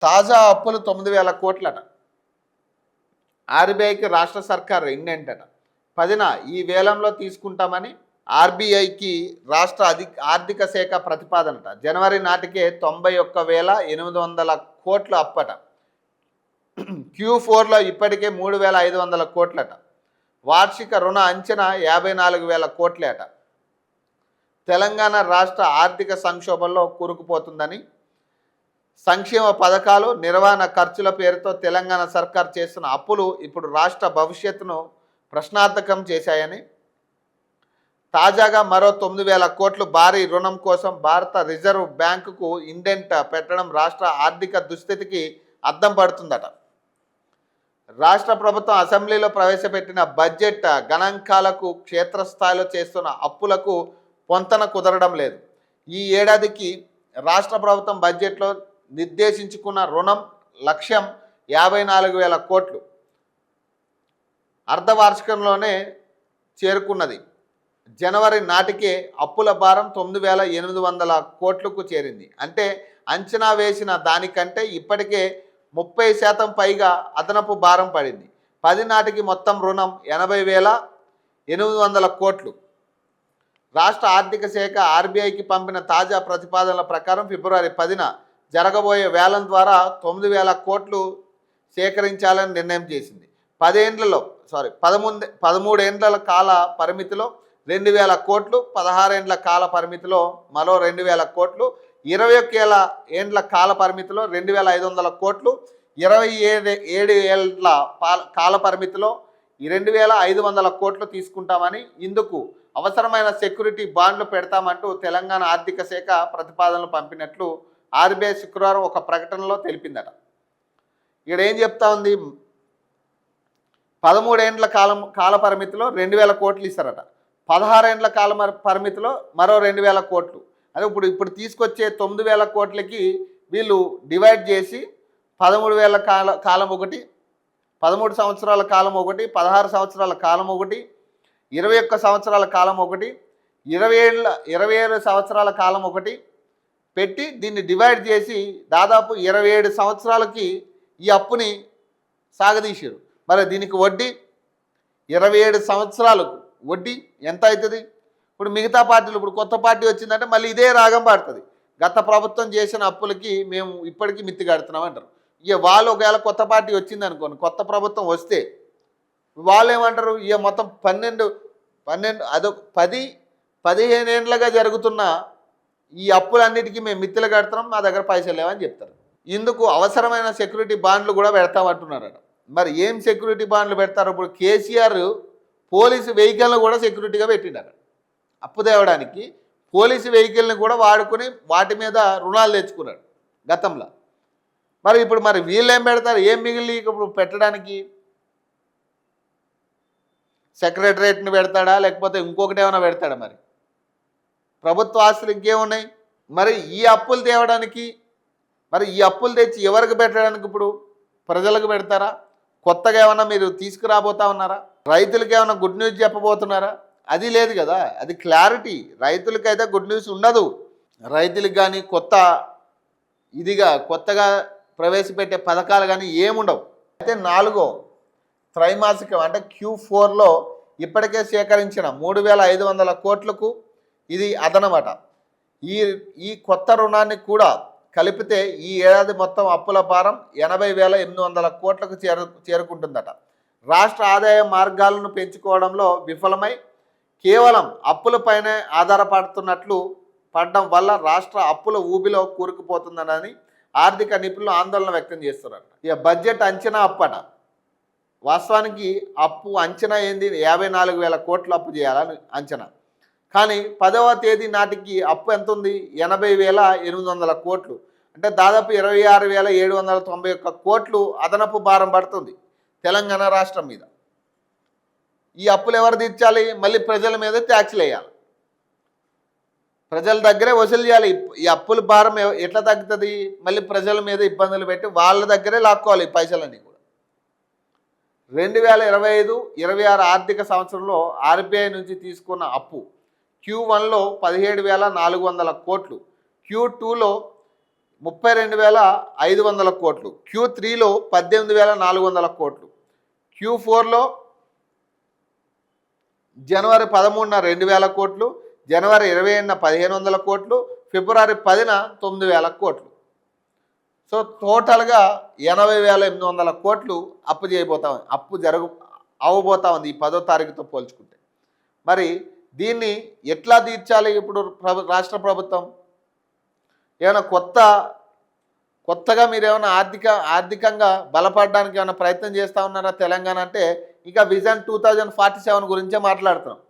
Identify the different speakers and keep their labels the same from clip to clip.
Speaker 1: తాజా అప్పులు 9,000 కోట్లట. ఆర్బీఐకి రాష్ట్ర సర్కార్ ఇండెంటట. 10న ఈ వేలంలో తీసుకుంటామని ఆర్బీఐకి రాష్ట్ర ఆర్థిక శాఖ ప్రతిపాదనట. జనవరి నాటికే 91,800 కోట్లు అప్పట. Q4లో ఇప్పటికే 3,500 కోట్లట. వార్షిక రుణ అంచనా 54,000 కోట్లే అట. తెలంగాణ రాష్ట్ర ఆర్థిక సంక్షోభంలో కూరుకుపోతుందని, సంక్షేమ పథకాలు నిర్వహణ ఖర్చుల పేరుతో తెలంగాణ సర్కార్ చేస్తున్న అప్పులు ఇప్పుడు రాష్ట్ర భవిష్యత్తును ప్రశ్నార్థకం చేశాయని, తాజాగా మరో 9,000 కోట్లు భారీ రుణం కోసం భారత రిజర్వ్ బ్యాంకుకు ఇండెంట్ పెట్టడం రాష్ట్ర ఆర్థిక దుస్థితికి అద్దం పడుతుందట. రాష్ట్ర ప్రభుత్వం అసెంబ్లీలో ప్రవేశపెట్టిన బడ్జెట్ గణాంకాలకు క్షేత్రస్థాయిలో చేస్తున్న అప్పులకు పొంతన కుదరడం లేదు. ఈ ఏడాదికి రాష్ట్ర ప్రభుత్వం బడ్జెట్లో నిర్దేశించుకున్న రుణం లక్ష్యం 54,000 కోట్లు అర్ధవార్షికంలోనే చేరుకున్నది. జనవరి నాటికే అప్పుల భారం 9,800 కోట్లకు చేరింది. అంటే అంచనా వేసిన దానికంటే ఇప్పటికే 30% పైగా అదనపు భారం పడింది. 10 నాటికి మొత్తం రుణం 80,800 కోట్లు. రాష్ట్ర ఆర్థిక శాఖ ఆర్బీఐకి పంపిన తాజా ప్రతిపాదనల ప్రకారం ఫిబ్రవరి 10న జరగబోయే వేలం ద్వారా 9,000 కోట్లు సేకరించాలని నిర్ణయం చేసింది. 13 ఏండ్ల కాల పరిమితిలో 2,000 కోట్లు, 16 ఏండ్ల కాల పరిమితిలో మరో 2,000 కోట్లు, 21 ఏండ్ల కాల పరిమితిలో 2,500 కోట్లు, 27 ఏళ్ల కాల పరిమితిలో 2,500 కోట్లు తీసుకుంటామని, ఇందుకు అవసరమైన సెక్యూరిటీ బాండ్లు పెడతామంటూ తెలంగాణ ఆర్థిక శాఖ ప్రతిపాదనలు పంపినట్లు ఆర్బీఐ శుక్రవారం ఒక ప్రకటనలో తెలిపిందట. ఇక్కడ ఏం చెప్తా ఉంది, 13 ఏండ్ల కాల పరిమితిలో 2,000 కోట్లు ఇస్తారట. 16 ఏండ్ల కాల పరిమితిలో మరో 2,000 కోట్లు. అదే ఇప్పుడు తీసుకొచ్చే 9,000 కోట్లకి వీళ్ళు డివైడ్ చేసి 13,000 కాలం ఒకటి, 13 సంవత్సరాల కాలం ఒకటి, 16 సంవత్సరాల కాలం ఒకటి, 21 సంవత్సరాల కాలం ఒకటి, 27 సంవత్సరాల కాలం ఒకటి పెట్టి దీన్ని డివైడ్ చేసి దాదాపు 27 సంవత్సరాలకి ఈ అప్పుని సాగదీశారు. మరి దీనికి వడ్డీ 27 సంవత్సరాలకు వడ్డీ ఎంత అవుతుంది? ఇప్పుడు మిగతా పార్టీలు, ఇప్పుడు కొత్త పార్టీ వచ్చిందంటే మళ్ళీ ఇదే రాగం పడుతుంది. గత ప్రభుత్వం చేసిన అప్పులకి మేము ఇప్పటికీ మిత్తి కడుతున్నాం అంటారు. ఇక వాళ్ళు ఒకవేళ కొత్త పార్టీ వచ్చింది అనుకోండి, కొత్త ప్రభుత్వం వస్తే వాళ్ళు ఏమంటారు, ఇక మొత్తం 12 అదొక 10-15 ఏండ్లుగా జరుగుతున్న ఈ అప్పులన్నిటికీ మేము మిత్తులు కడుతున్నాం, మా దగ్గర పైసలు లేవని చెప్తారు. ఇందుకు అవసరమైన సెక్యూరిటీ బాండ్లు కూడా పెడతామంటున్నారట. మరి ఏం సెక్యూరిటీ బాండ్లు పెడతారు? ఇప్పుడు కేసీఆర్ పోలీసు వెహికల్ని కూడా సెక్యూరిటీగా పెట్టిండారు. అప్పు తేవడానికి పోలీసు వెహికల్ని కూడా వాడుకొని వాటి మీద రుణాలు తెచ్చుకున్నాడు గతంలో. మరి ఇప్పుడు వీళ్ళు ఏం పెడతారు? ఏం మిగిలి ఇప్పుడు పెట్టడానికి? సెక్రటరేట్ని పెడతాడా, లేకపోతే ఇంకొకటి ఏమైనా పెడతాడా? మరి ప్రభుత్వ ఆస్తులు ఇంకేమున్నాయి? మరి ఈ అప్పులు తేవడానికి, మరి ఈ అప్పులు తెచ్చి ఎవరికి పెట్టడానికి? ఇప్పుడు ప్రజలకు పెడతారా? కొత్తగా ఏమన్నా మీరు తీసుకురాబోతా ఉన్నారా? రైతులకి ఏమైనా గుడ్ న్యూస్ చెప్పబోతున్నారా? అది లేదు కదా, అది క్లారిటీ. రైతులకైతే గుడ్ న్యూస్ ఉండదు. రైతులకు కానీ కొత్తగా ప్రవేశపెట్టే పథకాలు కానీ ఏముండవు. అయితే 4వ త్రైమాసికం అంటే Q4లో ఇప్పటికే సేకరించిన 3,500 కోట్లకు ఇది అదనమాట. ఈ కొత్త రుణాన్ని కూడా కలిపితే ఈ ఏడాది మొత్తం అప్పుల భారం 80,800 కోట్లకు చేరుకుంటుందట. రాష్ట్ర ఆదాయ మార్గాలను పెంచుకోవడంలో విఫలమై కేవలం అప్పులపైనే పడడం వల్ల రాష్ట్ర అప్పుల ఊబిలో కూరుకుపోతుందని ఆర్థిక నిపుణులు ఆందోళన వ్యక్తం చేస్తున్నారు. ఇక బడ్జెట్ అంచనా అప్పట. వాస్తవానికి అప్పు అంచనా ఏంది? 54,000 కోట్లు అప్పు చేయాలని అంచనా. కానీ 10వ తేదీ నాటికి అప్పు ఎంత ఉంది? 80,800 కోట్లు. అంటే దాదాపు 26,791 కోట్లు అదనపు భారం పడుతుంది తెలంగాణ రాష్ట్రం మీద. ఈ అప్పులు ఎవరు తీర్చాలి? మళ్ళీ ప్రజల మీద ట్యాక్స్లు వేయాలి, ప్రజల దగ్గరే వసూలు చేయాలి. ఈ అప్పుల భారం ఎట్లా తగ్గుతుంది? మళ్ళీ ప్రజల మీద ఇబ్బందులు పెట్టి వాళ్ళ దగ్గరే లాక్కోవాలి ఈ పైసలన్నీ కూడా. 2025-26 ఆర్థిక సంవత్సరంలో ఆర్బీఐ నుంచి తీసుకున్న అప్పు Q1లో 17,400 కోట్లు, Q2లో 32,500 కోట్లు, Q3లో 18,400 కోట్లు, Q4లో జనవరి 13న 2,000 కోట్లు, జనవరి 27న 1,500 కోట్లు, ఫిబ్రవరి 10న 9,000 కోట్లు. సో టోటల్గా 80,800 కోట్లు అప్పు చేయబోతా అప్పు అవ్వబోతా ఉంది ఈ 10వ తారీఖుతో పోల్చుకుంటే. మరి దీన్ని ఎట్లా తీర్చాలి ఇప్పుడు రాష్ట్ర ప్రభుత్వం? ఏమైనా కొత్తగా మీరు ఏమైనా ఆర్థికంగా బలపడడానికి ఏమైనా ప్రయత్నం చేస్తూ ఉన్నారా తెలంగాణ అంటే? ఇక విజన్ 2047 గురించే మాట్లాడుతున్నాం.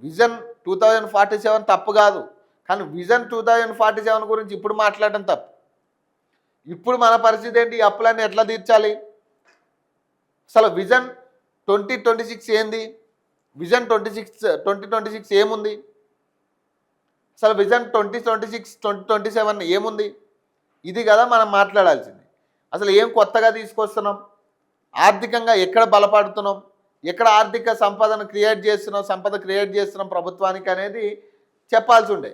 Speaker 1: విజన్ 2047 తప్పు కాదు, కానీ విజన్ 2047 గురించి ఇప్పుడు మాట్లాడడం తప్పు. ఇప్పుడు మన పరిస్థితి ఏంటి? ఈ అప్పులన్నీ ఎట్లా తీర్చాలి? అసలు విజన్ 2026 ఏంది? విజన్ 2026 ఏముంది? అసలు విజన్ 2026 2027 ఏముంది? ఇది కదా మనం మాట్లాడాల్సింది. అసలు ఏం కొత్తగా తీసుకొస్తున్నాం? ఆర్థికంగా ఎక్కడ బలపడుతున్నాం? ఎక్కడ ఆర్థిక సంపద క్రియేట్ చేస్తున్నాం ప్రభుత్వానికి అనేది చెప్పాల్సి ఉండే.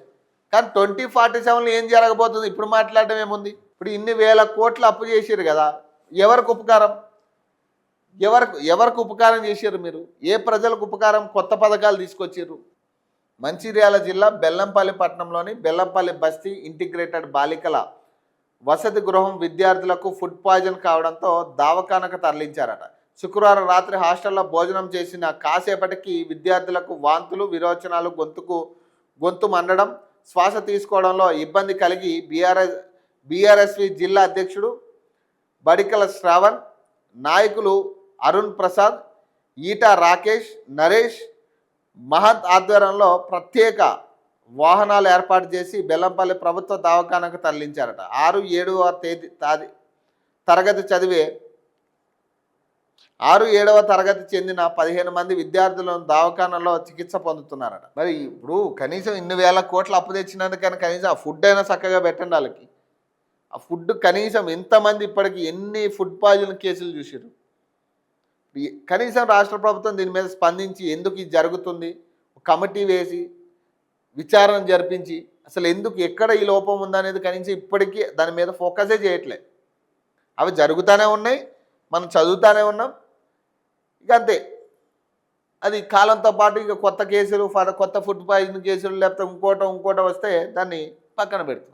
Speaker 1: కానీ 2047లో ఏం జరగబోతుంది ఇప్పుడు మాట్లాడడం ఏముంది? ఇప్పుడు ఇన్ని వేల కోట్లు అప్పు చేసిర్రు కదా, ఎవరికి ఉపకారం? ఎవరికి ఉపకారం చేశారు మీరు? ఏ ప్రజలకు ఉపకారం? కొత్త పథకాలు తీసుకొచ్చారు. మంచిర్యాల జిల్లా బెల్లంపల్లి పట్టణంలోని బెల్లంపల్లి బస్తీ ఇంటిగ్రేటెడ్ బాలికల వసతి గృహం విద్యార్థులకు ఫుడ్ పాయిజన్ కావడంతో దవాఖానకు తరలించారట. శుక్రవారం రాత్రి హాస్టల్లో భోజనం చేసిన కాసేపటికి విద్యార్థులకు వాంతులు, విరోచనాలు, గొంతు మండడం, శ్వాస తీసుకోవడంలో ఇబ్బంది కలిగి బీఆర్ఎస్వి జిల్లా అధ్యక్షుడు బడికల శ్రావణ్, నాయకులు అరుణ్ ప్రసాద్, ఈటా రాకేష్, నరేష్, మహద్ ఆధ్వర్యంలో ప్రత్యేక వాహనాలు ఏర్పాటు చేసి బెల్లంపల్లి ప్రభుత్వ దవాఖానకు తరలించారట. 6-7వ తరగతి చెందిన 15 మంది విద్యార్థులను దవాఖానలో చికిత్స పొందుతున్నారట. మరి ఇప్పుడు కనీసం ఇన్ని వేల కోట్లు అప్పు తెచ్చినందుకని కనీసం ఆ ఫుడ్ అయినా చక్కగా పెట్టండి వాళ్ళకి. ఆ ఫుడ్ కనీసం ఎంతమంది ఇప్పటికి ఎన్ని ఫుడ్ పాయిజన్ కేసులు చూసారు? కనీసం రాష్ట్ర ప్రభుత్వం దీని మీద స్పందించి ఎందుకు ఇది జరుగుతుంది కమిటీ వేసి విచారణ జరిపించి అసలు ఎందుకు ఎక్కడ ఈ లోపం ఉందనేది కనీసం ఇప్పటికీ దాని మీద ఫోకసే చేయట్లేదు. అవి జరుగుతూనే ఉన్నాయి, మనం చదువుతూనే ఉన్నాం. ఇక అంతే, అది కాలంతో పాటు ఇక కొత్త కేసులు, కొత్త ఫుడ్ పాయిజన్ కేసులు, లేకపోతే ఇంకోటో వస్తే దాన్ని పక్కన పెడుతున్నాం.